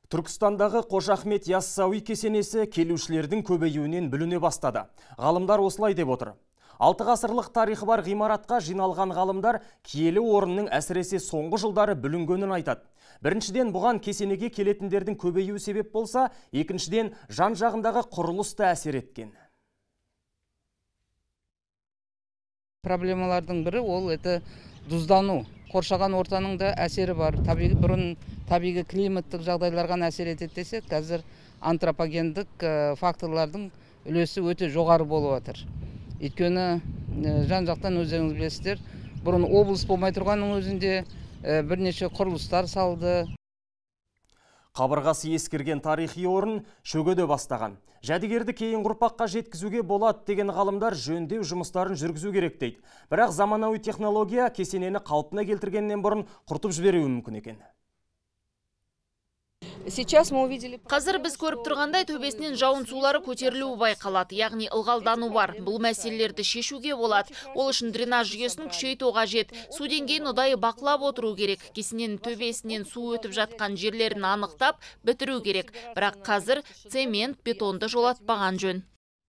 Түркістандағы Қожа Ахмет Яссауи кесенесі келушілердің көбеюінен бүліне бастады. Ғалымдар осылай деп отыр. 6 ғасырлық тарихы бар ғимаратқа жиналған ғалымдар киелі орынның әсіресе соңғы жылдары бүлінгенін айтады. Біріншіден, бұған кесенеге келетіндердің көбеюі себеп болса, екіншіден, жан-жағындағы құрылыс та әсер еткен. Проблемалардың бірі ол тұздану. Қоршаған ортаның да әсері бар. Бұрын табиғи климаттық жағдайларға әсер етеді десек, қазір антропогендік факторлардың үлесі өте жоғары болып жатыр. Өйткені жан-жақтан өздеріңіз білесіздер, бұрын облыс болмай тұрғанның өзінде бірнеше құрылыстар салды. Қабырғасы ескірген тарихи орын шөгеде бастаған. Жәдігерді кейін ұрпаққа жеткізуге болады деген ғалымдар жөндеу жұмыстарын жүргізу керек дейді. Бірақ заманауи технология кесенені қалпына келтіргеннен бұрын құртып жіберуі мүмкін екен. Қазір біз көріп тұрғандай төбесінен жауын сулары көтерілуі байқалады, яғни ылғалдану бар. Бұл мәселелерді шешуге болады. Ол үшін дренаж жүйесін күшейту қажет. Су деңгейін ұдайы бақылап отыру керек. Кесененің төбесінен су өтіп жатқан жерлерін анықтап бітіру керек. Бірақ қазір цемент, бетонды жолатпаған жөн.